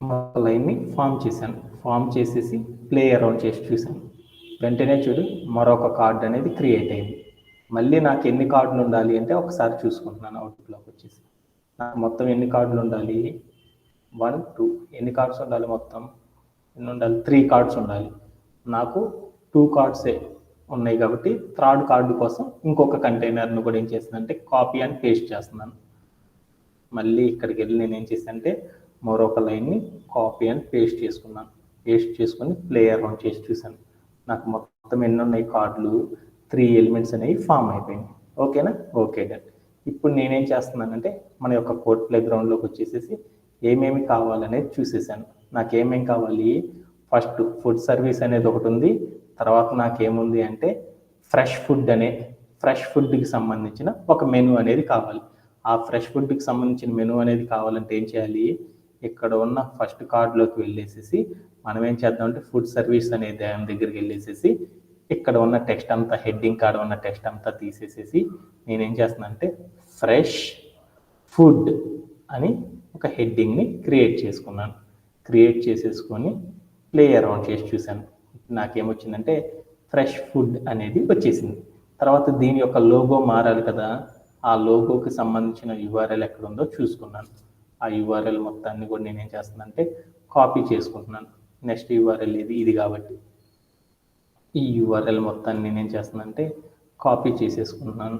ఒక లైన్ని ఫామ్ చేశాను. ఫామ్ చేసేసి ప్లే అరౌండ్ చేసి చూశాను. వెంటనే చూడు మరొక కార్డ్ అనేది క్రియేట్ అయింది. మళ్ళీ నాకు ఎన్ని కార్డులు ఉండాలి అంటే ఒకసారి చూసుకుంటున్నాను అవుట్పుట్లోకి వచ్చేసి. నాకు మొత్తం ఎన్ని కార్డులు ఉండాలి, 1 2 ఎన్ని కార్డ్స్ ఉండాలి, మొత్తం ఎన్ని ఉండాలి, 3 కార్డ్స్ ఉండాలి. నాకు 2 కార్డ్సే ఉన్నాయి కాబట్టి థర్డ్ కార్డు కోసం ఇంకొక కంటైనర్ను కూడా ఏం చేస్తున్నానంటే కాపీ అండ్ పేస్ట్ చేస్తున్నాను. మళ్ళీ ఇక్కడికి వెళ్ళి నేను ఏం చేశానంటే మరొక లైన్ని కాపీ అండ్ పేస్ట్ చేసుకున్నాను. పేస్ట్ చేసుకొని ప్లే అరౌండ్ చేసి చూశాను. నాకు మొత్తం ఎన్ని ఉన్నాయి కార్డులు, 3 ఎలిమెంట్స్ అనేవి ఫామ్ అయిపోయినాయి. ఓకేనా? Okay done. ఇప్పుడు నేనేం చేస్తున్నానంటే మన యొక్క కోడ్ ప్లే గ్రౌండ్లోకి వచ్చేసేసి ఏమేమి కావాలనేది చూసేసాను. నాకేమేమి కావాలి, ఫస్ట్ ఫుడ్ సర్వీస్ అనేది ఒకటి ఉంది. తర్వాత నాకేముంది అంటే ఫ్రెష్ ఫుడ్కి సంబంధించిన ఒక మెనూ అనేది కావాలి. ఆ ఫ్రెష్ ఫుడ్కి సంబంధించిన మెనూ అనేది కావాలంటే ఏం చేయాలి, ఇక్కడ ఉన్న ఫస్ట్ కార్డులోకి వెళ్ళేసేసి మనం ఏం చేద్దామంటే ఫుడ్ సర్వీస్ అనే దాని దగ్గరికి వెళ్ళేసేసి ఇక్కడ ఉన్న టెక్స్ట్ అంతా, హెడ్డింగ్ కార్డు ఉన్న టెక్స్ట్ అంతా తీసేసేసి నేనేం చేస్తున్నానంటే ఫ్రెష్ ఫుడ్ అని ఒక హెడ్డింగ్ని క్రియేట్ చేసుకున్నాను. క్రియేట్ చేసేసుకొని ప్లే అరౌండ్ చేసి చూశాను. నాకేమొచ్చిందంటే ఫ్రెష్ ఫుడ్ అనేది వచ్చేసింది. తర్వాత దీని యొక్క లోగో మారాలి కదా, ఆ లోగోకి సంబంధించిన యూఆర్ఎల్ ఎక్కడ ఉందో చూసుకున్నాను. ఆ యూఆర్ఎల్ మొత్తాన్ని కూడా నేనేం చేస్తున్నానంటే కాపీ చేసుకుంటున్నాను. నెక్స్ట్ యూఆర్ఎల్ ఇది కాబట్టి ఈ యూఆర్ఎల్ మొత్తాన్ని నేనేం చేస్తున్నానంటే కాపీ చేసేసుకుంటున్నాను.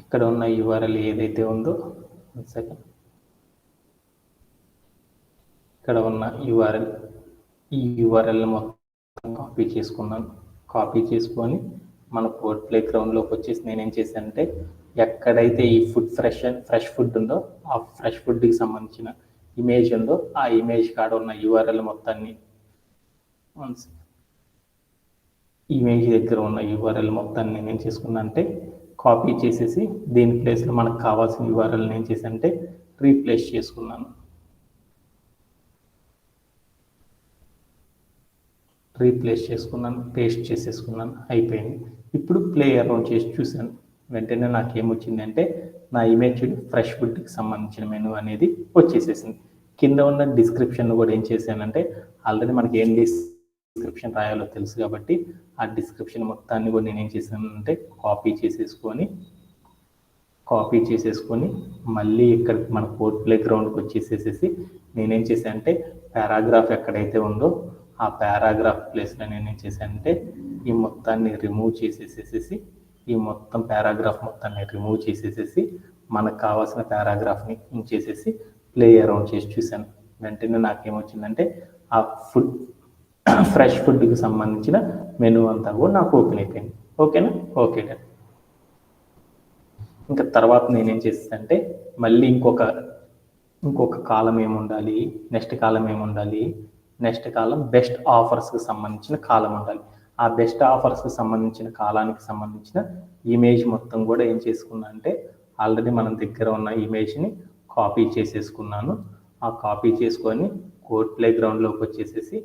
ఇక్కడ ఉన్న యూఆర్ఎల్ ఏదైతే ఉందో, సెకండ్, ఇక్కడ ఉన్న యూఆర్ఎల్, ఈ యూఆర్ఎల్ మొత్తం కాపీ చేసుకున్నాను. కాపీ చేసుకొని మన కోడ్ ప్లే గ్రౌండ్లోకి వచ్చేసి నేనేం చేశానంటే ఎక్కడైతే ఈ ఫ్రెష్ ఫుడ్ ఉందో ఆ ఫ్రెష్ ఫుడ్కి సంబంధించిన ఇమేజ్ ఉందో ఆ ఇమేజ్ కాడ ఉన్న యూఆర్ఎల్ మొత్తాన్ని, ఇమేజ్ దగ్గర ఉన్న యూఆర్ఎల్ మొత్తాన్ని నేనేం చేసుకున్నా అంటే కాపీ చేసేసి దీని ప్లేస్లో మనకు కావాల్సిన యూఆర్ఎల్ ఏం చేశానంటే రీప్లేస్ చేసుకున్నాను. పేస్ట్ చేసేసుకున్నాను. అయిపోయింది. ఇప్పుడు ప్లే అరౌండ్ చేసి చూశాను. వెంటనే నాకు ఏమొచ్చిందంటే నా ఇమేజ్ ఫ్రెష్ ఫుడ్కి సంబంధించిన మెనూ అనేది వచ్చేసేసింది. కింద ఉన్న డిస్క్రిప్షన్ కూడా ఏం చేశానంటే ఆల్రెడీ మనకి ఏం డిస్క్రిప్షన్ రాయాలో తెలుసు కాబట్టి ఆ డిస్క్రిప్షన్ మొత్తాన్ని కూడా నేను ఏం చేశానంటే కాపీ చేసేసుకొని మళ్ళీ ఇక్కడ మన కోడ్ ప్లే గ్రౌండ్కి వచ్చేసేసి నేనేం చేశానంటే పారాగ్రాఫ్ ఎక్కడైతే ఉందో ఆ పారాగ్రాఫ్ ప్లేస్లో నేనేం చేశానంటే ఈ మొత్తాన్ని రిమూవ్ చేసేసేసి ఈ మొత్తం పారాగ్రాఫ్ మొత్తాన్ని రిమూవ్ చేసేసేసి మనకు కావాల్సిన పారాగ్రాఫ్ని ఉంచేసేసి ప్లే అరౌండ్ చేసి చూశాను. వెంటనే నాకేమొచ్చిందంటే ఆ ఫ్రెష్ ఫుడ్కి సంబంధించిన మెనూ అంతా కూడా నాకు ఓపెన్ అయిపోయింది. ఓకేనా? Okay done. ఇంకా తర్వాత నేనేం చేసేదంటే మళ్ళీ ఇంకొక కాలం ఏముండాలి, నెక్స్ట్ కాలం బెస్ట్ ఆఫర్స్కి సంబంధించిన కాలం ఉండాలి. ఆ బెస్ట్ ఆఫర్స్కి సంబంధించిన కాలానికి సంబంధించిన ఇమేజ్ మొత్తం కూడా ఏం చేసుకున్నా అంటే ఆల్రెడీ మన దగ్గర ఉన్న ఇమేజ్ని కాపీ చేసేసుకున్నాను. ఆ కాపీ చేసుకొని కోడ్ ప్లే గ్రౌండ్లోకి వచ్చేసేసి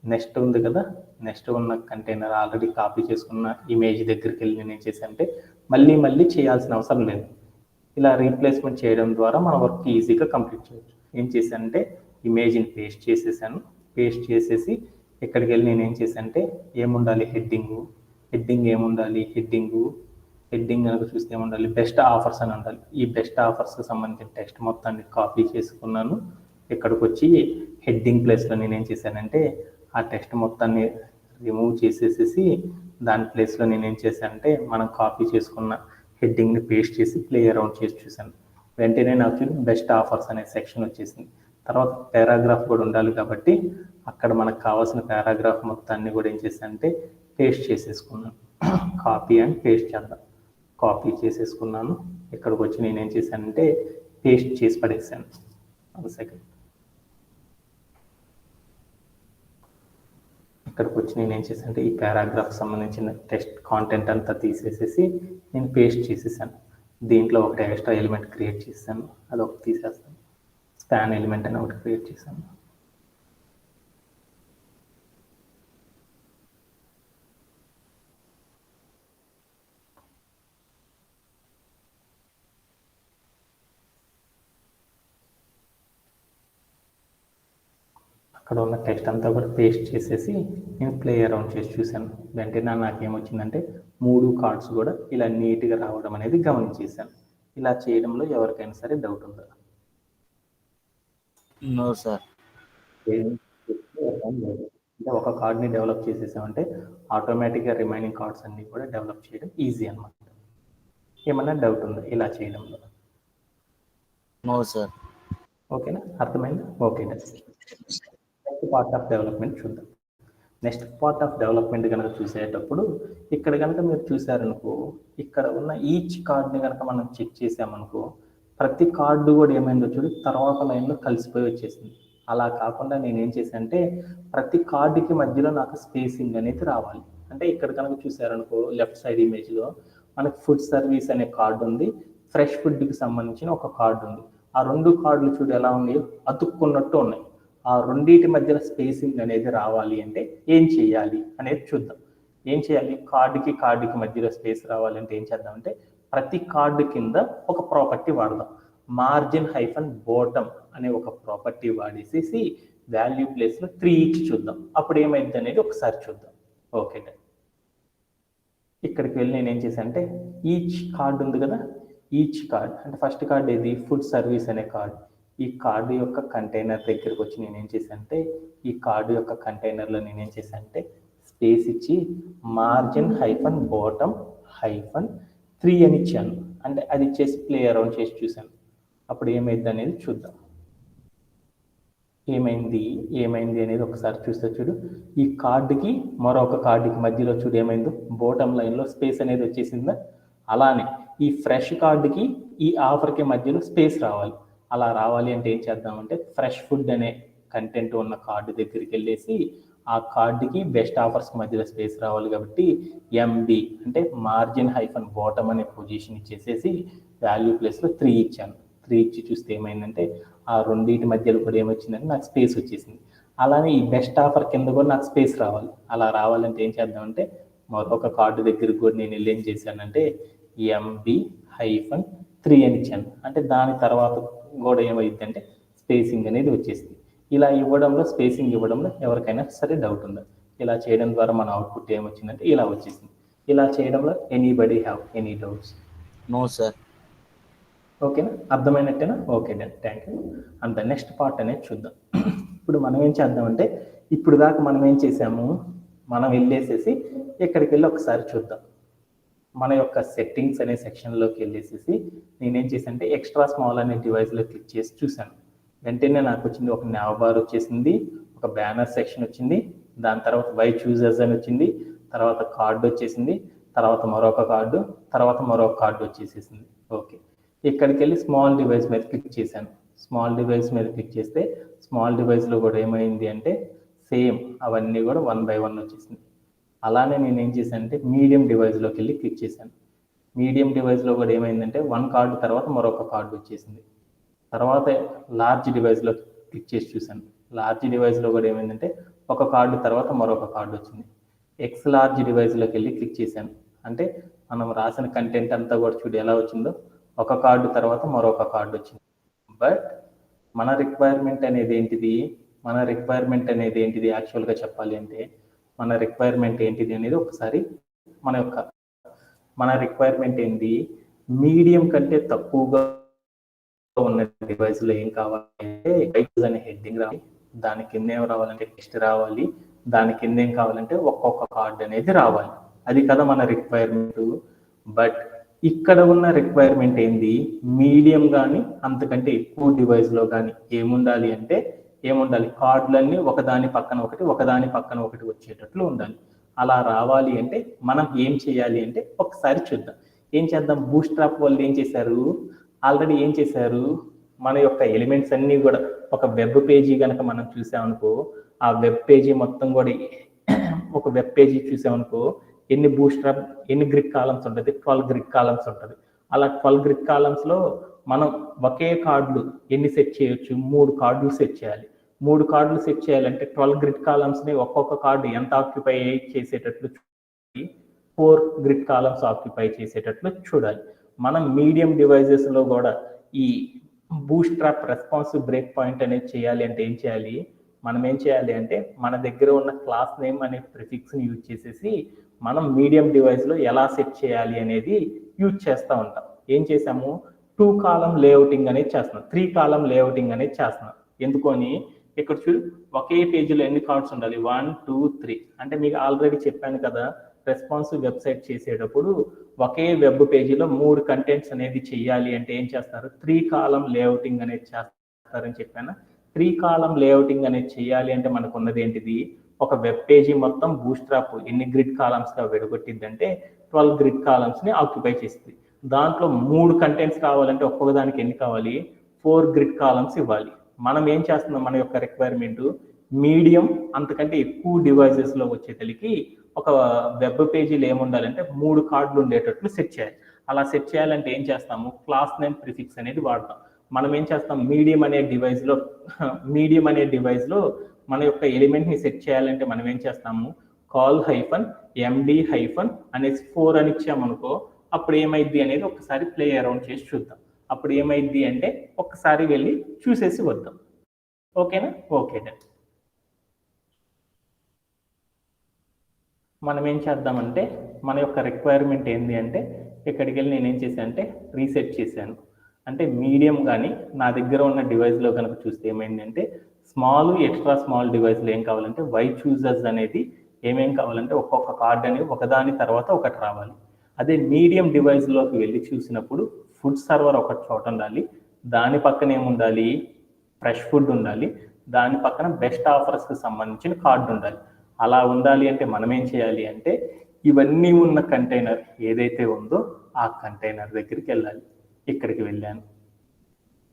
నెక్స్ట్ ఉంది కదా, నెక్స్ట్ ఉన్న కంటైనర్ ఆల్రెడీ కాపీ చేసుకున్న ఇమేజ్ దగ్గరికి వెళ్ళి నేను ఏం చేశానంటే మళ్ళీ చేయాల్సిన అవసరం లేదు. ఇలా రీప్లేస్మెంట్ చేయడం ద్వారా మన వర్క్ ఈజీగా కంప్లీట్ చేయొచ్చు. ఏం చేశానంటే ఇమేజ్ని పేస్ట్ చేసేసి ఇక్కడికి వెళ్ళి నేను ఏం చేశానంటే ఏముండాలి, హెడ్డింగ్ కనుక చూస్తే ఏముండాలి, బెస్ట్ ఆఫర్స్ అని ఉండాలి. ఈ బెస్ట్ ఆఫర్స్కి సంబంధించిన టెక్స్ట్ మొత్తాన్ని కాపీ చేసుకున్నాను. ఇక్కడికి వచ్చి హెడ్డింగ్ ప్లేస్లో నేను ఏం చేశానంటే ఆ టెక్స్ట్ మొత్తాన్ని రిమూవ్ చేసేసి దాని ప్లేస్లో నేను ఏం చేశానంటే మనం కాపీ చేసుకున్న హెడ్డింగ్ని పేస్ట్ చేసి ప్లే అరౌండ్ చేసి చూశాను. వెంటనే నాకు బెస్ట్ ఆఫర్స్ అనే సెక్షన్ వచ్చేసింది. తర్వాత పారాగ్రాఫ్ కూడా ఉండాలి కాబట్టి అక్కడ మనకు కావాల్సిన పారాగ్రాఫ్ మొత్తాన్ని కూడా ఏం చేశానంటే పేస్ట్ చేసేసుకున్నాను. కాపీ అండ్ పేస్ట్ చేద్దాం. కాపీ చేసేసుకున్నాను. ఇక్కడికి వచ్చి నేను ఏం చేశానంటే పేస్ట్ చేసి పడేసాను. ఒక సెకండ్. ఇక్కడికి వచ్చి నేను ఏం చేశానంటే ఈ పారాగ్రాఫ్ సంబంధించిన టెక్స్ట్ కాంటెంట్ అంతా తీసేసేసి నేను పేస్ట్ చేసేసాను. దీంట్లో ఒకటి ఎక్స్ట్రా ఎలిమెంట్ క్రియేట్ చేశాను, అది ఒకటి తీసేస్తాను. స్పాన్ ఎలిమెంట్ అని ఒకటి క్రియేట్ చేశాను. అక్కడ ఉన్న టెక్స్ట్ అంతా కూడా పేస్ట్ చేసేసి నేను ప్లే అరౌండ్ చేసి చూశాను. వెంటనే నాకేమొచ్చిందంటే 3 కార్డ్స్ కూడా ఇలా నీట్గా రావడం అనేది గమనించేశాను. ఇలా చేయడంలో ఎవరికైనా సరే డౌట్ ఉందా? No sir. అంటే ఒక కార్డ్ని డెవలప్ చేసేసామంటే ఆటోమేటిక్గా రిమైనింగ్ కార్డ్స్ అన్ని కూడా డెవలప్ చేయడం ఈజీ అనమాట. ఏమన్నా డౌట్ ఉందా ఇలా చేయడంలో? No sir. ఓకేనా, అర్థమైందా? Okay, next part of development చూద్దాం. నెక్స్ట్ పార్ట్ ఆఫ్ డెవలప్మెంట్ కనుక చూసేటప్పుడు ఇక్కడ కనుక మీరు చూసారనుకో, ఇక్కడ ఉన్న ఈచ్ కార్డ్ని కనుక మనం చెక్ చేసామనుకో, ప్రతి కార్డు కూడా ఏమైందో చూడు తర్వాత లైన్లో కలిసిపోయి వచ్చేసింది. అలా కాకుండా నేను ఏం చేశాను అంటే ప్రతి కార్డుకి మధ్యలో నాకు స్పేసింగ్ అనేది రావాలి. అంటే ఇక్కడ కనుక చూసారనుకో లెఫ్ట్ సైడ్ ఇమేజ్లో మనకి ఫుడ్ సర్వీస్ అనే కార్డు ఉంది, ఫ్రెష్ ఫుడ్కి సంబంధించిన ఒక కార్డు ఉంది. ఆ 2 కార్డులు చూడు ఎలా ఉన్నాయో అతుక్కున్నట్టు ఉన్నాయి. ఆ రెండింటి మధ్యలో స్పేసింగ్ అనేది రావాలి అంటే ఏం చేయాలి అనేది చూద్దాం. ఏం చేయాలి? కార్డుకి మధ్యలో స్పేస్ రావాలంటే ఏం చేద్దామంటే ప్రతి కార్డు కింద ఒక ప్రాపర్టీ వాడదాం. మార్జిన్ హైఫన్ బాటమ్ అనే ఒక ప్రాపర్టీ వాడేసేసి వాల్యూ ప్లేస్లో 3 ఇచ్చి చూద్దాం. అప్పుడు ఏమైంది అనేది ఒకసారి చూద్దాం. ఓకే, ఇక్కడికి వెళ్ళి నేను ఏం చేశాను అంటే ఈచ్ కార్డు ఉంది కదా, ఈచ్ కార్డ్ అంటే ఫస్ట్ కార్డ్ ఏది? ఫుడ్ సర్వీస్ అనే కార్డ్. ఈ కార్డు యొక్క కంటైనర్ దగ్గరకు వచ్చి నేనేం చేశాను అంటే ఈ కార్డు యొక్క కంటైనర్లో నేనేం చేశాను అంటే స్పేస్ ఇచ్చి మార్జిన్ హైఫన్ బాటమ్ హైఫన్ 3 అని ఇచ్చాను. అంటే అది ఇచ్చేసి ప్లే అరౌండ్ చేసి చూశాను. అప్పుడు ఏమైంది అనేది చూద్దాం. ఏమైంది అనేది ఒకసారి చూస్తే చూడు, ఈ కార్డుకి మరొక కార్డుకి మధ్యలో చూడు ఏమైందో బాటమ్ లైన్లో స్పేస్ అనేది వచ్చేసిందా. అలానే ఈ ఫ్రెష్ కార్డుకి ఈ ఆఫర్కి మధ్యలో స్పేస్ రావాలి. అలా రావాలి అంటే ఏం చేద్దామంటే ఫ్రెష్ ఫుడ్ అనే కంటెంట్ ఉన్న కార్డు దగ్గరికి వెళ్ళేసి ఆ కార్డుకి బెస్ట్ ఆఫర్స్ మధ్యలో స్పేస్ రావాలి కాబట్టి ఎంబి అంటే మార్జిన్ హైఫన్ బాటమ్ అనే పొజిషన్ ఇచ్చేసేసి వాల్యూ ప్లేస్లో 3 ఇచ్చాను. 3 ఇచ్చి చూస్తే ఏమైందంటే ఆ రెండింటి మధ్యలో కూడా ఏమొచ్చిందంటే నాకు స్పేస్ వచ్చేసింది. అలానే ఈ బెస్ట్ ఆఫర్ కింద కూడా నాకు స్పేస్ రావాలి. అలా రావాలంటే ఏం చేద్దామంటే మరొక కార్డు దగ్గరికి కూడా నేను వెళ్ళి ఏం చేశానంటే ఎంబి హైఫన్ 3 అని ఇచ్చాను. అంటే దాని తర్వాత కూడా ఏమైంది అంటే స్పేసింగ్ అనేది వచ్చేసింది. ఇలా ఇవ్వడంలో స్పేసింగ్ ఇవ్వడంలో ఎవరికైనా సరే డౌట్ ఉందా? ఇలా చేయడం ద్వారా మన అవుట్పుట్ ఏమొచ్చిందంటే ఇలా వచ్చేసింది. ఇలా చేయడంలో anybody have any doubts? No sir. ఓకేనా, అర్థమైనట్టేనా? Okay done, thank you. అంత నెక్స్ట్ పార్ట్ అనేది చూద్దాం. ఇప్పుడు మనం ఏం చేద్దామంటే ఇప్పుడు దాకా మనం ఏం చేసాము, మనం వెళ్ళేసేసి ఇక్కడికి వెళ్ళి ఒకసారి చూద్దాం. మన యొక్క సెట్టింగ్స్ అనే సెక్షన్లోకి వెళ్ళేసేసి నేనేం చేశాను అంటే ఎక్స్ట్రా స్మాల్ అనే డివైస్లో క్లిక్ చేసి చూశాను. వెంటనే నాకు వచ్చింది ఒక నావ్ బార్ వచ్చేసింది, ఒక బ్యానర్ సెక్షన్ వచ్చింది, దాని తర్వాత వై చూజర్స్ అని వచ్చింది, తర్వాత కార్డు వచ్చేసింది, తర్వాత మరొక కార్డు, తర్వాత మరొక కార్డు వచ్చేసేసింది. ఓకే, ఇక్కడికి వెళ్ళి స్మాల్ డివైస్ మీద క్లిక్ చేశాను. స్మాల్ డివైస్ మీద క్లిక్ చేస్తే స్మాల్ డివైస్లో కూడా ఏమైంది అంటే సేమ్ అవన్నీ కూడా 1 by 1 వచ్చేసింది. అలానే నేను ఏం చేశాను అంటే మీడియం డివైస్లోకి వెళ్ళి క్లిక్ చేశాను. మీడియం డివైస్లో కూడా ఏమైందంటే 1 కార్డు తర్వాత మరొక కార్డు వచ్చేసింది. తర్వాత లార్జ్ డివైస్లో క్లిక్ చేసి చూశాను. లార్జ్ డివైస్లో కూడా ఏమైందంటే ఒక కార్డు తర్వాత మరొక కార్డు వచ్చింది. ఎక్స్ లార్జ్ డివైస్లోకి వెళ్ళి క్లిక్ చేశాను. అంటే మనం రాసిన కంటెంట్ అంతా కూడా చూడు ఎలా వచ్చిందో, ఒక కార్డు తర్వాత మరొక కార్డు వచ్చింది. బట్ మన రిక్వైర్మెంట్ అనేది ఏంటిది యాక్చువల్గా చెప్పాలి అంటే మన రిక్వైర్మెంట్ ఏంటిది అనేది ఒకసారి మన రిక్వైర్మెంట్ ఏంటి, మీడియం కంటే తక్కువగా ఉన్న డివైస్లో ఏం కావాలంటే వైజ్ అనే హెడ్డింగ్ రావాలి, దాని కింద ఏం రావాలంటే టెక్స్ట్ రావాలి, దాని కింద ఏం కావాలంటే ఒక్కొక్క కార్డ్ అనేది రావాలి. అది కదా మన రిక్వైర్మెంట్. బట్ ఇక్కడ ఉన్న రిక్వైర్మెంట్ ఏంది, మీడియం కానీ అంతకంటే ఎక్కువ డివైస్లో కానీ ఏముండాలి కార్డులన్నీ ఒకదాని పక్కన ఒకటి వచ్చేటట్లు ఉండాలి. అలా రావాలి అంటే మనం ఏం చేయాలి అంటే ఒకసారి చూద్దాం. ఏం చేద్దాం, బూట్స్ట్రాప్ వాళ్ళు ఆల్రెడీ ఏం చేశారు, మన యొక్క ఎలిమెంట్స్ అన్నీ కూడా ఒక వెబ్ పేజీ కనుక మనం చూసామనుకో, ఆ వెబ్ పేజీ మొత్తం కూడా ఒక వెబ్ పేజీ చూసామనుకో ఎన్ని గ్రిడ్ కాలమ్స్ ఉంటుంది, 12 గ్రిడ్ కాలమ్స్ ఉంటుంది. అలా 12 గ్రిడ్ కాలమ్స్లో మనం ఒకే కార్డులు ఎన్ని సెట్ చేయొచ్చు, 3 కార్డులు సెట్ చేయాలి. 3 కార్డులు సెట్ చేయాలంటే 12 గ్రిడ్ కాలమ్స్ని ఒక్కొక్క కార్డు ఎంత ఆక్యుపై చేసేటట్లు 4 గ్రిడ్ కాలమ్స్ ఆక్యుపై చేసేటట్లు చూడాలి. మనం మీడియం డివైజెస్లో కూడా ఈ బూట్స్ట్రాప్ రెస్పాన్సివ్ బ్రేక్ పాయింట్ అనేది చేయాలి అంటే ఏం చేయాలి, మనం ఏం చేయాలి అంటే మన దగ్గర ఉన్న క్లాస్ నేమ్ అనే ప్రిఫిక్స్ని యూజ్ చేసేసి మనం మీడియం డివైస్లో ఎలా సెట్ చేయాలి అనేది యూజ్ చేస్తూ ఉంటాం. ఏం చేసాము, 2 కాలం లేఅవుటింగ్ అనేది చేస్తున్నాం, 3 కాలం లేఅవుటింగ్ అనేది చేస్తున్నాం. ఎందుకని ఇక్కడ చూడు, ఒకే పేజీలో ఎన్ని కార్డ్స్ ఉండాలి, 1 2 3. అంటే మీకు ఆల్రెడీ చెప్పాను కదా, రెస్పాన్సివ్ వెబ్సైట్ చేసేటప్పుడు ఒకే వెబ్ పేజీలో 3 కంటెంట్స్ అనేది చెయ్యాలి అంటే ఏం చేస్తారు, 3 కాలం లేఅవుటింగ్ అనేది చేస్తారని చెప్పాను. 3 కాలం లేఅవుటింగ్ అనేది చేయాలి అంటే మనకు ఉన్నది ఏంటిది, ఒక వెబ్ పేజీ మొత్తం బూస్ట్రాప్ ఎన్ని గ్రిడ్ కాలమ్స్గా విడగొట్టిద్దంటే 12 గ్రిడ్ కాలమ్స్ని ఆక్యుపై చేస్తుంది. దాంట్లో 3 కంటెంట్స్ కావాలంటే ఒక్కొక్క దానికి ఎన్ని కావాలి, 4 గ్రిడ్ కాలమ్స్ ఇవ్వాలి. మనం ఏం చేస్తున్నాం, మన యొక్క రిక్వైర్మెంట్ మీడియం అంతకంటే ఎక్కువ డివైజెస్లో వచ్చేసరికి ఒక వెబ్ పేజీలో ఏముండాలంటే 3 కార్డులు ఉండేటట్లు సెట్ చేయాలి. అలా సెట్ చేయాలంటే ఏం చేస్తాము, క్లాస్ నేమ్ ప్రిఫిక్స్ అనేది వాడతాం. మనం ఏం చేస్తాం, మీడియం అనే డివైస్లో మన యొక్క ఎలిమెంట్ని సెట్ చేయాలంటే మనం ఏం చేస్తాము, కాల్ హైఫన్ ఎండి హైఫన్ అనేసి 4 అని ఇచ్చామనుకో, అప్పుడు ఏమైద్ది అనేది ఒకసారి ప్లే అరౌండ్ చేసి చూద్దాం. అప్పుడు ఏమైద్ది అంటే ఒక్కసారి వెళ్ళి చూసేసి వద్దాం. ఓకేనా? Okay done. మనం ఏం చేద్దామంటే మన యొక్క రిక్వైర్మెంట్ ఏంటి అంటే ఇక్కడికి వెళ్ళి నేనేం చేశాను అంటే రీసెట్ చేశాను. అంటే మీడియం కానీ నా దగ్గర ఉన్న డివైస్లో కనుక చూస్తే ఏమైందంటే స్మాల్ ఎక్స్ట్రా స్మాల్ డివైస్లో ఏం కావాలంటే వై చూజర్స్ అనేది ఏమేం కావాలంటే ఒక్కొక్క కార్డ్ అనేది ఒకదాని తర్వాత ఒకటి రావాలి. అదే మీడియం డివైస్లోకి వెళ్ళి చూసినప్పుడు ఫుడ్ సర్వర్ ఒక చోట ఉండాలి, దాని పక్కన ఏముండాలి, ఫ్రెష్ ఫుడ్ ఉండాలి, దాని పక్కన బెస్ట్ ఆఫర్స్కి సంబంధించిన కార్డు ఉండాలి. అలా ఉండాలి అంటే మనం ఏం చేయాలి అంటే ఇవన్నీ ఉన్న కంటైనర్ ఏదైతే ఉందో ఆ కంటైనర్ దగ్గరికి వెళ్ళాలి. ఇక్కడికి వెళ్ళాను,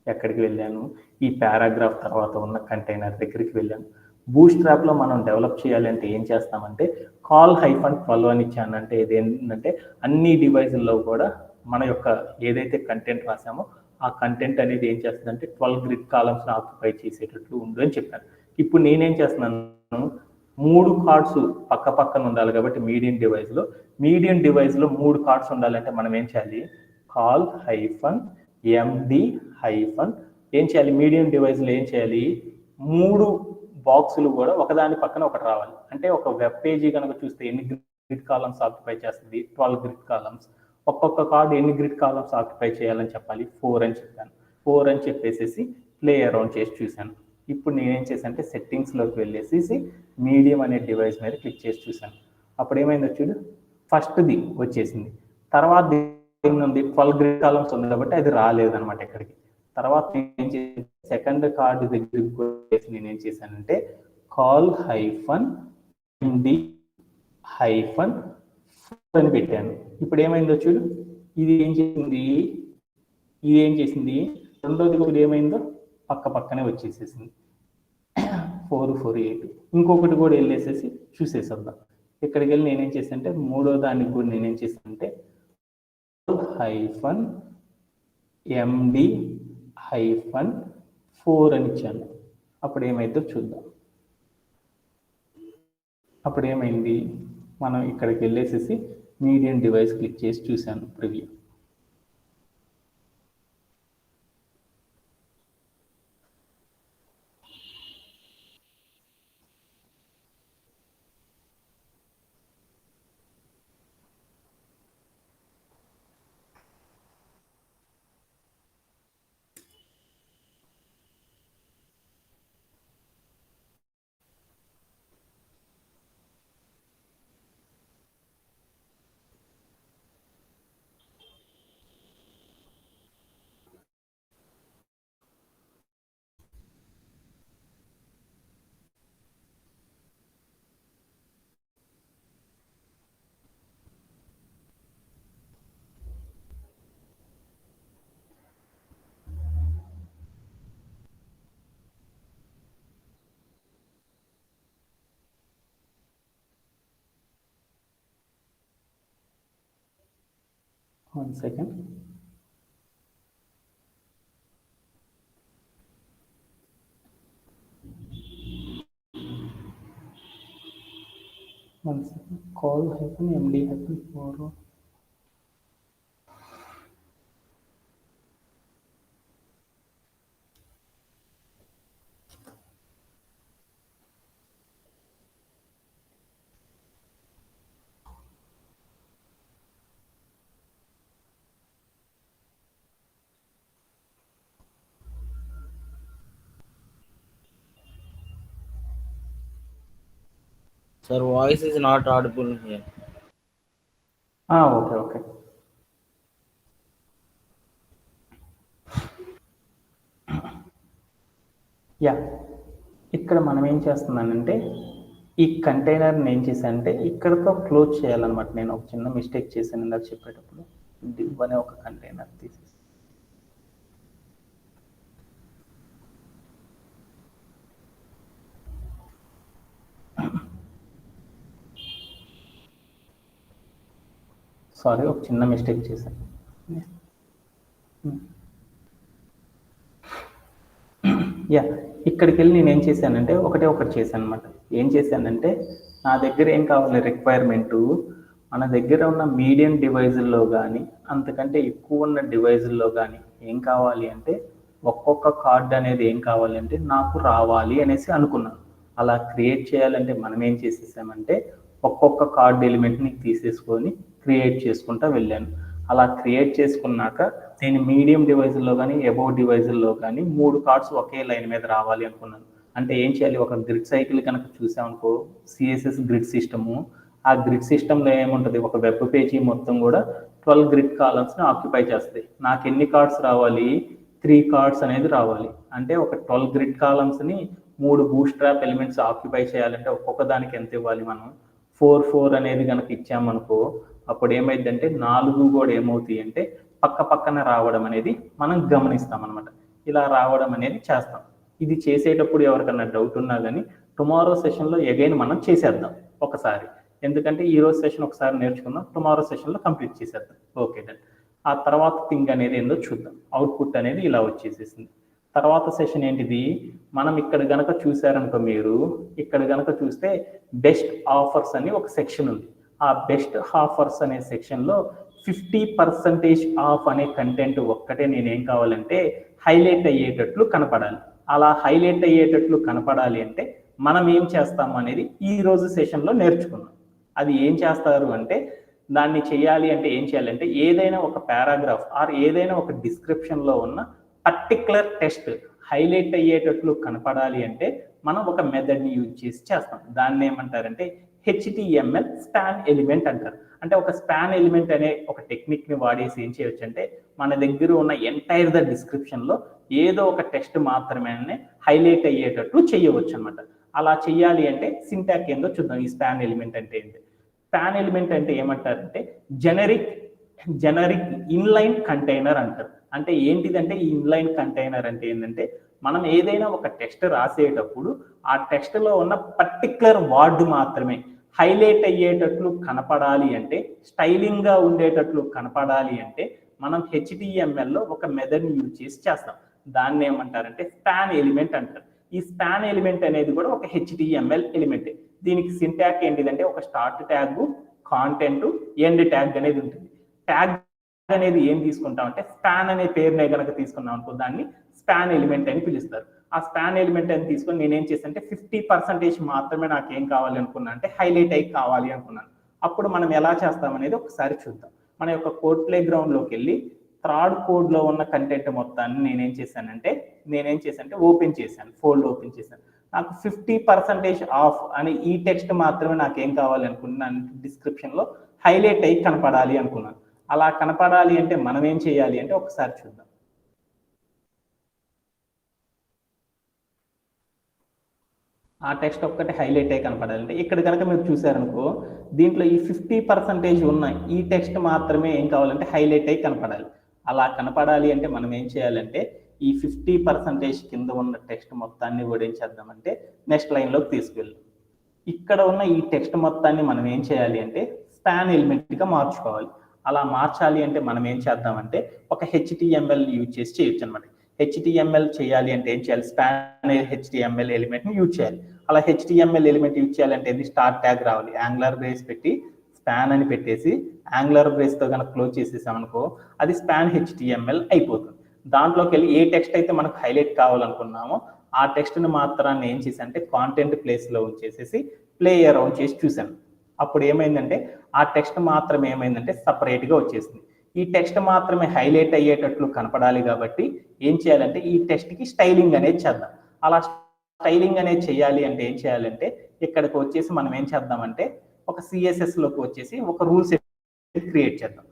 ఎక్కడికి వెళ్ళాను, ఈ పారాగ్రాఫ్ తర్వాత ఉన్న కంటైనర్ దగ్గరికి వెళ్ళాను. బూస్ట్రాప్లో మనం డెవలప్ చేయాలి అంటే ఏం చేస్తామంటే కాల్ హైఫన్ 12 అని ఇచ్చాను. అంటే ఇది ఏంటంటే అన్ని డివైజుల్లో కూడా మన యొక్క ఏదైతే కంటెంట్ రాసామో ఆ కంటెంట్ అనేది ఏం చేస్తుందంటే 12 గ్రిడ్ కాలమ్స్ని ఆక్యుపై చేసేటట్లు ఉంది అని చెప్పాను. ఇప్పుడు నేనేం చేస్తున్నాను, 3 కార్డ్స్ పక్క పక్కన ఉండాలి కాబట్టి మీడియం డివైస్లో 3 కార్డ్స్ ఉండాలంటే మనం ఏం చేయాలి, కాల్ హైఫన్ ఎండి హైఫన్ ఏం చేయాలి, మీడియం డివైస్లో ఏం చేయాలి, 3 బాక్సులు కూడా ఒకదాని పక్కన ఒకటి రావాలి. అంటే ఒక వెబ్ పేజీ కనుక చూస్తే ఎన్ని గ్రిడ్ కాలమ్స్ ఆక్యుపై చేస్తుంది, 12 గ్రిడ్ కాలమ్స్. ఒక్కొక్క కార్డు ఎన్ని గ్రిడ్ కాలమ్స్ ఆక్యుపై చేయాలని చెప్పాలి, 4 అని చెప్పాను. 4 అని చెప్పేసి ప్లే అరౌండ్ చేసి చూశాను. ఇప్పుడు నేనేం చేశాను అంటే సెట్టింగ్స్లోకి వెళ్ళేసి మీడియం అనే డివైస్ మీద క్లిక్ చేసి చూశాను. అప్పుడు ఏమైందో చూడు, ఫస్ట్ది వచ్చేసింది. తర్వాత ఏముంది, 12 గ్రిడ్ కాలమ్స్ ఉంది కాబట్టి అది రాలేదన్నమాట ఇక్కడికి. తర్వాత నేను సెకండ్ కార్డు దగ్గరికి నేనేం చేశానంటే కాల్ హైఫన్ ఎండి హైఫన్ అని పెట్టాను. ఇప్పుడు ఏమైందో చూడు, ఇది ఏం చేసింది, రెండోది కూడా ఏమైందో పక్క పక్కనే వచ్చేసేసింది, 4 4 8. ఇంకొకటి కూడా వెళ్ళేసేసి చూసేసేద్దాం. ఇక్కడికి వెళ్ళి నేనేం చేశానంటే మూడో దానికి కూడా నేనేం చేశానంటే హైఫన్ ఎండి హైఫన్ 4 అని ఇచ్చాను. అప్పుడు ఏమైందో చూద్దాం. అప్పుడు ఏమైంది, మనం ఇక్కడికి వెళ్ళేసేసి మీడియం డివైస్ క్లిక్ చేసి చూశాను preview. One second. Call hyphen MD hyphen 4. Sir, voice is not audible here. Okay okay. Yeah, ఇక్కడ మనం ఏం చేస్తున్నానంటే ఈ కంటైనర్ని ఏం చేశానంటే ఇక్కడతో క్లోజ్ చేయాలన్నమాట. నేను ఒక చిన్న మిస్టేక్ చేశాను ఇందాక చెప్పేటప్పుడు. div అనే ఒక కంటైనర్ తీసేసి సారీ, ఒక చిన్న మిస్టేక్ చేశాను. యా, ఇక్కడికి వెళ్ళి నేను ఏం చేశానంటే ఒకటి చేశాను అనమాట. ఏం చేశానంటే నా దగ్గర ఏం కావాలి రిక్వైర్మెంటు, మన దగ్గర ఉన్న మీడియం డివైజుల్లో కానీ అంతకంటే ఎక్కువ ఉన్న డివైజుల్లో కానీ ఏం కావాలి అంటే ఒక్కొక్క కార్డ్ అనేది ఏం కావాలి అంటే నాకు రావాలి అనేసి అనుకున్నాను. అలా క్రియేట్ చేయాలంటే మనం ఏం చేసేసామంటే ఒక్కొక్క కార్డ్ ఎలిమెంట్ని తీసేసుకొని క్రియేట్ చేసుకుంటూ వెళ్ళాను. అలా క్రియేట్ చేసుకున్నాక నేను మీడియం డివైజుల్లో కానీ అబోవ్ డివైజుల్లో కానీ 3 కార్డ్స్ ఒకే లైన్ మీద రావాలి అనుకున్నాను. అంటే ఏం చేయాలి, ఒక గ్రిడ్ సైకిల్ కనుక చూసామనుకో, సిఎస్ఎస్ గ్రిడ్ సిస్టము, ఆ గ్రిడ్ సిస్టంలో ఏముంటుంది, ఒక వెబ్ పేజీ మొత్తం కూడా 12 గ్రిడ్ కాలమ్స్ని ఆక్యుపై చేస్తాయి. నాకు ఎన్ని కార్డ్స్ రావాలి, 3 కార్డ్స్ అనేది రావాలి. అంటే ఒక 12 గ్రిడ్ కాలమ్స్ని 3 బూట్స్ట్రాప్ ఎలిమెంట్స్ ఆక్యుపై చేయాలంటే ఒక్కొక్క దానికి ఎంత ఇవ్వాలి, మనం 4 అనేది కనుక ఇచ్చామనుకో అప్పుడు ఏమైందంటే 4 కూడా ఏమవుతాయి అంటే పక్క పక్కన రావడం అనేది మనం గమనిస్తాం అనమాట. ఇలా రావడం అనేది చేస్తాం. ఇది చేసేటప్పుడు ఎవరికన్నా డౌట్ ఉన్నా కానీ టుమారో సెషన్లో అగైన్ మనం చేసేద్దాం ఒకసారి. ఎందుకంటే ఈరోజు సెషన్ ఒకసారి నేర్చుకుందాం, టుమారో సెషన్లో కంప్లీట్ చేసేద్దాం. Okay done. ఆ తర్వాత థింగ్ అనేది ఏందో చూద్దాం. అవుట్పుట్ అనేది ఇలా వచ్చేసేసింది. తర్వాత సెషన్ ఏంటిది, మనం ఇక్కడ గనక చూసారనుకో, మీరు ఇక్కడ గనక చూస్తే బెస్ట్ ఆఫర్స్ అని ఒక సెక్షన్ ఉంది. ఆ బెస్ట్ ఆఫర్స్ అనే సెక్షన్లో 50% ఆఫ్ అనే కంటెంట్ ఒక్కటే నేనేం కావాలంటే హైలైట్ అయ్యేటట్లు కనపడాలి. అలా హైలైట్ అయ్యేటట్లు కనపడాలి అంటే మనం ఏం చేస్తాము అనేది ఈ రోజు సెషన్లో నేర్చుకున్నాం. అది ఏం చేస్తారు అంటే దాన్ని చేయాలి అంటే ఏం చేయాలంటే ఏదైనా ఒక పారాగ్రాఫ్ ఆర్ ఏదైనా ఒక డిస్క్రిప్షన్లో ఉన్న పర్టికులర్ టెక్స్ట్ హైలైట్ అయ్యేటట్లు కనపడాలి అంటే మనం ఒక మెథడ్ని యూజ్ చేసి చేస్తాం. దాన్ని ఏమంటారంటే HTML స్పాన్ ఎలిమెంట్ అంటారు. అంటే ఒక స్పాన్ ఎలిమెంట్ అనే ఒక టెక్నిక్ని వాడేసి ఏం చేయొచ్చు అంటే మన దగ్గర ఉన్న ఎంటైర్ ద డిస్క్రిప్షన్లో ఏదో ఒక టెక్స్ట్ మాత్రమే హైలైట్ అయ్యేటట్లు చేయవచ్చు అనమాట. అలా చేయాలి అంటే సింటాక్స్ ఏందో చూద్దాం. ఈ స్పాన్ ఎలిమెంట్ అంటే ఏంటి? స్పాన్ ఎలిమెంట్ అంటే ఏమంటారంటే జనరిక్ ఇన్లైన్ కంటైనర్ అంటారు. అంటే ఏంటిదంటే ఈ ఇన్లైన్ కంటైనర్ అంటే ఏంటంటే మనం ఏదైనా ఒక టెక్స్ట్ రాసేటప్పుడు ఆ టెక్స్ట్లో ఉన్న పర్టికులర్ వర్డ్ మాత్రమే హైలైట్ అయ్యేటట్లు కనపడాలి అంటే, స్టైలింగ్గా ఉండేటట్లు కనపడాలి అంటే మనం HTMLలో ఒక మెథడ్ని యూజ్ చేసి చేస్తాం. దాన్ని ఏమంటారంటే స్పాన్ ఎలిమెంట్ అంటారు. ఈ స్పాన్ ఎలిమెంట్ అనేది కూడా ఒక HTML ఎలిమెంటే. దీనికి సింటాక్స్ ఏంటిదంటే ఒక start tag, content, end tag అనేది ఉంటుంది. ట్యాగ్ అనేది ఏం తీసుకుంటామంటే స్పాన్ అనే పేరునే కనుక తీసుకున్నాం అనుకో దాన్ని స్పాన్ ఎలిమెంట్ అని పిలుస్తారు. ఆ స్పాన్ ఎలిమెంట్ అని తీసుకొని నేనేం చేశానంటే 50% మాత్రమే నాకు ఏం కావాలి అనుకున్నా అంటే హైలైట్ అయ్యి కావాలి అనుకున్నాను. అప్పుడు మనం ఎలా చేస్తామనేది ఒకసారి చూద్దాం. మన యొక్క కోడ్ ప్లే గ్రౌండ్లోకి వెళ్ళి థర్డ్ కోడ్లో ఉన్న కంటెంట్ మొత్తాన్ని నేనేం చేశానంటే ఓపెన్ చేశాను, ఫోల్డ్ ఓపెన్ చేశాను. నాకు 50% ఆఫ్ అని ఈ టెక్స్ట్ మాత్రమే నాకు ఏం కావాలి అనుకున్నాను, డిస్క్రిప్షన్లో హైలైట్ అయ్యి కనపడాలి అనుకున్నాను. అలా కనపడాలి అంటే మనం ఏం చేయాలి అంటే ఒకసారి చూద్దాం. ఆ టెక్స్ట్ ఒక్కటి హైలైట్ అయ్యి కనపడాలంటే ఇక్కడ కనుక మీరు చూసారనుకో దీంట్లో ఈ 50% ఉన్న ఈ టెక్స్ట్ మాత్రమే ఏం కావాలంటే హైలైట్ అయ్యి కనపడాలి. అలా కనపడాలి అంటే మనం ఏం చేయాలంటే ఈ 50% కింద ఉన్న టెక్స్ట్ మొత్తాన్ని కూడా ఏం చేద్దామంటే నెక్స్ట్ లైన్లోకి తీసుకెళ్ళి ఇక్కడ ఉన్న ఈ టెక్స్ట్ మొత్తాన్ని మనం ఏం చేయాలి అంటే స్పాన్ ఎలిమెంట్గా మార్చుకోవాలి. అలా మార్చాలి అంటే మనం ఏం చేద్దామంటే ఒక HTML యూజ్ చేసి చేయొచ్చు అనమాట. HTML చేయాలి అంటే ఏం చేయాలి, స్పాన్ HTML ఎలిమెంట్ని యూజ్ చేయాలి. అలా HTML ఎలిమెంట్ యూజ్ చేయాలంటే ఇది స్టార్ట్ ట్యాగ్ రావాలి, యాంగులర్ బ్రేస్ పెట్టి స్పాన్ అని పెట్టేసి యాంగులర్ బ్రేస్తో కనుక క్లోజ్ చేసేసామనుకో అది స్పాన్ HTML అయిపోతుంది. దాంట్లోకి వెళ్ళి ఏ టెక్స్ట్ అయితే మనకు హైలైట్ కావాలనుకున్నామో ఆ టెక్స్ట్ని మాత్రాన్ని ఏం చేశానంటే కాంటెంట్ ప్లేస్లో ఉంచేసేసి ప్లే అరౌండ్ చేసి చూశాను. అప్పుడు ఏమైందంటే ఆ టెక్స్ట్ మాత్రం ఏమైందంటే సపరేట్గా వచ్చేసింది. ఈ టెక్స్ట్ మాత్రమే హైలైట్ అయ్యేటట్లు కనపడాలి కాబట్టి ఏం చేయాలంటే ఈ టెక్స్ట్కి స్టైలింగ్ అనేది చేద్దాం. అలా స్టైలింగ్ అనేది చేయాలి అంటే ఏం చేయాలంటే ఇక్కడికి వచ్చేసి మనం ఏం చేద్దామంటే ఒక సిఎస్ఎస్లోకి వచ్చేసి ఒక రూల్స్ క్రియేట్ చేద్దాం.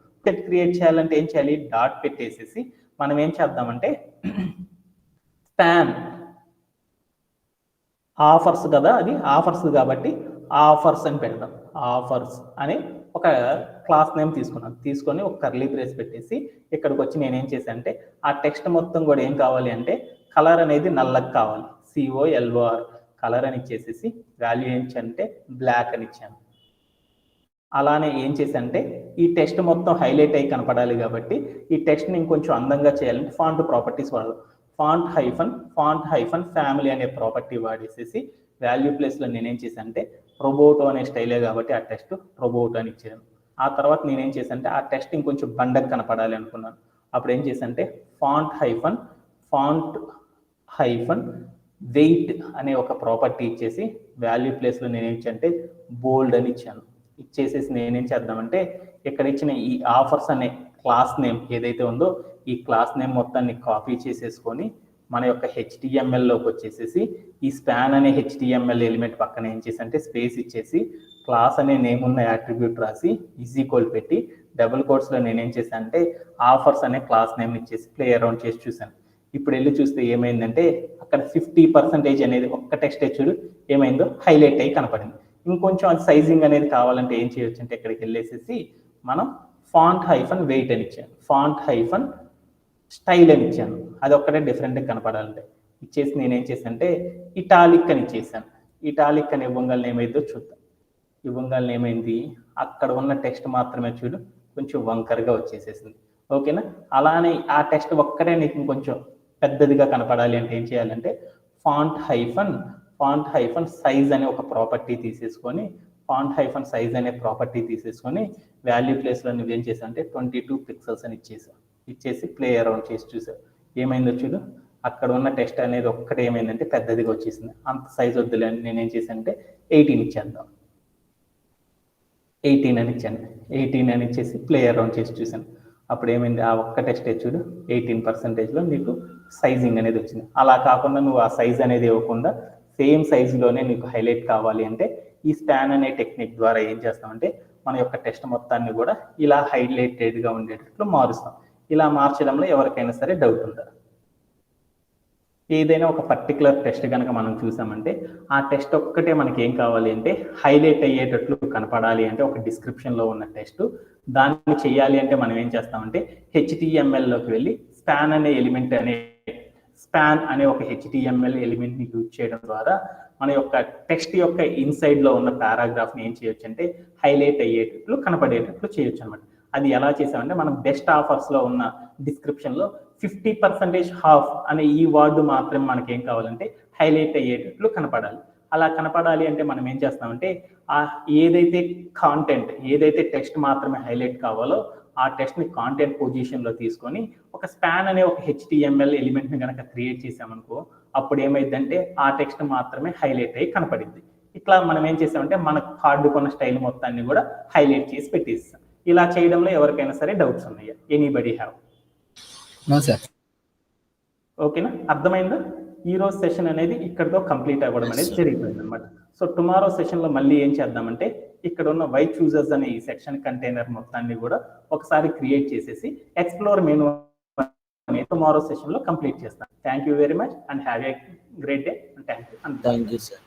క్రియేట్ చేయాలంటే ఏం చేయాలి, డాట్ పెట్టేసేసి మనం ఏం చేద్దామంటే స్పాన్ ఆఫర్స్ కదా, అది ఆఫర్స్ కాబట్టి ఆఫర్స్ అని పెడదాం. ఆఫర్స్ అని ఒక క్లాస్ నేమ్ తీసుకొని ఒక కర్లీ బ్రేస్ పెట్టేసి ఇక్కడికి వచ్చి నేనేం చేశాను అంటే ఆ టెక్స్ట్ మొత్తం కూడా ఏం కావాలి అంటే కలర్ అనేది నల్లకి కావాలి, COLOR కలర్ అని ఇచ్చేసేసి వాల్యూ ఏంటంటే బ్లాక్ అని ఇచ్చాను. అలానే ఏం చేశానంటే ఈ టెక్స్ట్ మొత్తం హైలైట్ అయ్యి కనపడాలి కాబట్టి ఈ టెక్స్ట్ని ఇంకొంచెం అందంగా చేయాలంటే ఫాంట్ ప్రాపర్టీస్ వాడదాం. ఫాంట్ హైఫన్ ఫ్యామిలీ అనే ప్రాపర్టీ వాడేసేసి వాల్యూ ప్లేస్లో నేనేం చేశానంటే రోబోటో అనే స్టైలే కాబట్టి ఆ టెక్స్ట్ రోబోటో అని ఇచ్చాను. ఆ తర్వాత నేనేం చేశానంటే ఆ టెక్స్ట్ ఇంకొంచెం బండకు కనపడాలి అనుకున్నాను. అప్పుడు ఏం చేశానంటే ఫాంట్ హైఫన్ వెయిట్ అనే ఒక ప్రాపర్టీ ఇచ్చేసి వాల్యూ ప్లేస్లో నేనేం ఇచ్చానంటే బోల్డ్ అని ఇచ్చాను. ఇచ్చేసేసి నేనేం చేద్దామంటే ఇక్కడ ఇచ్చిన ఈ ఆఫర్స్ అనే క్లాస్ నేమ్ ఏదైతే ఉందో ఈ క్లాస్ నేమ్ మొత్తాన్ని కాపీ చేసేసుకొని మన యొక్క HTMLలోకి వచ్చేసేసి ఈ స్పాన్ అనే HTML ఎలిమెంట్ పక్కన ఏం చేసంటే స్పేస్ ఇచ్చేసి క్లాస్ అనే నేమ్ ఉన్న యాట్రిబ్యూట్ రాసి ఈక్వల్ పెట్టి డబుల్ కోట్స్లో నేనేం చేశానంటే ఆఫర్స్ అనే క్లాస్ నేమ్ ఇచ్చేసి ప్లే అరౌండ్ చేసి చూశాను. ఇప్పుడు వెళ్ళి చూస్తే ఏమైందంటే అక్కడ 50% అనేది ఒక్క టెక్స్ట్ చూడు ఏమైందో హైలైట్ అయ్యి కనపడింది. ఇంకొంచెం అది సైజింగ్ అనేది కావాలంటే ఏం చేయొచ్చు అంటే ఇక్కడికి వెళ్ళేసేసి మనం ఫాంట్ హైఫన్ వెయిట్ అని ఇచ్చాను, ఫాంట్ హైఫన్ స్టైల్ అని ఇచ్చాను. అది ఒక్కటే డిఫరెంట్గా కనపడాలంటే ఇచ్చేసి నేనేం చేశానంటే ఇటాలిక్ అని ఇచ్చేసాను. ఇటాలిక్ అని ఇవ్వగానే ఏమైందో చూద్దాం. ఇవ్వగానే ఏమైంది, అక్కడ ఉన్న టెక్స్ట్ మాత్రమే చూడు కొంచెం వంకరగా వచ్చేసేసింది. ఓకేనా? అలానే ఆ టెక్స్ట్ ఒక్కటే నీకు ఇంకొంచెం పెద్దదిగా కనపడాలి అంటే ఏం చేయాలంటే ఫాంట్ హైఫన్ సైజ్ అనే ఒక ప్రాపర్టీ తీసేసుకొని వాల్యూ ప్లేస్లో నువ్వేం చేసావు అంటే 22 పిక్సెల్స్ అని ఇచ్చేసి ప్లే అరౌండ్ చేసి చూసావు. ఏమైందో చూడు, అక్కడ ఉన్న టెక్స్ట్ అనేది ఒక్కటే ఏమైందంటే పెద్దదిగా వచ్చేసింది. అంత సైజ్ వద్దులే అని నేనేం చేశానంటే 18 ఇచ్చేద్దాం. 18 అని ఇచ్చాను. 18 అని ఇచ్చేసి ప్లే అరౌండ్ చేసి చూశాను. అప్పుడు ఏమైంది, ఆ ఒక్క టెక్స్ట్ చూడు 18%లో నీకు సైజింగ్ అనేది వచ్చింది. అలా కాకుండా నువ్వు ఆ సైజ్ అనేది ఇవ్వకుండా సేమ్ సైజులోనే నీకు హైలైట్ కావాలి అంటే ఈ స్పాన్ అనే టెక్నిక్ ద్వారా ఏం చేస్తామంటే మన యొక్క టెక్స్ట్ మొత్తాన్ని కూడా ఇలా హైలైటెడ్గా ఉండేటట్లు మారుస్తాం. ఇలా మార్చడంలో ఎవరికైనా సరే డౌట్ ఉందా? ఏదైనా ఒక పర్టికులర్ టెక్స్ట్ కనుక మనం చూసామంటే ఆ టెక్స్ట్ ఒక్కటే మనకి ఏం కావాలి అంటే హైలైట్ అయ్యేటట్లు కనపడాలి అంటే ఒక డిస్క్రిప్షన్లో ఉన్న టెక్స్ట్ దాన్ని చేయాలి అంటే మనం ఏం చేస్తామంటే HTMLలోకి వెళ్ళి స్పాన్ అనే ఒక HTML ఎలిమెంట్ని యూజ్ చేయడం ద్వారా మన యొక్క టెక్స్ట్ యొక్క ఇన్సైడ్లో ఉన్న పారాగ్రాఫ్ని ఏం చేయొచ్చు అంటే హైలైట్ అయ్యేటట్లు కనపడేటట్లు చేయొచ్చు అనమాట. అది ఎలా చేసామంటే మనం బెస్ట్ ఆఫర్స్లో ఉన్న డిస్క్రిప్షన్లో 50% హాఫ్ అనే ఈ వర్డ్ మాత్రమే మనకి ఏం కావాలంటే హైలైట్ అయ్యేటట్లు కనపడాలి. అలా కనపడాలి అంటే మనం ఏం చేస్తామంటే ఏదైతే టెక్స్ట్ మాత్రమే హైలైట్ కావాలో ఆ టెక్స్ట్ని కాంటెంట్ పొజిషన్లో తీసుకొని ఒక స్పాన్ అనే ఒక HTML ఎలిమెంట్ని కనుక క్రియేట్ చేసామనుకో అప్పుడు ఏమైందంటే ఆ టెక్స్ట్ మాత్రమే హైలైట్ అయ్యి కనపడింది. ఇట్లా మనం ఏం చేసామంటే మన కార్డుకున్న స్టైల్ మొత్తాన్ని కూడా హైలైట్ చేసి పెట్టేస్తాం. ఇలా చేయడంలో ఎవరికైనా సరే డౌట్స్ ఉన్నాయా? Anybody have? No sir. ఓకేనా? అర్థమైందా? ఈ రోజు సెషన్ అనేది ఇక్కడతో కంప్లీట్ అవ్వడం అనేది జరిగిపోయింది అనమాట. సో టుమారో సెషన్లో మళ్ళీ ఏం చేద్దామంటే ఇక్కడ ఉన్న వై చూజర్స్ అనే ఈ సెక్షన్ కంటైనర్ మొత్తాన్ని కూడా ఒకసారి క్రియేట్ చేసేసి ఎక్స్ప్లోర్ మెనూ టుమారో సెషన్లో కంప్లీట్ చేస్తాను. Thank you very much and have a great day. Thank you. Thank you sir.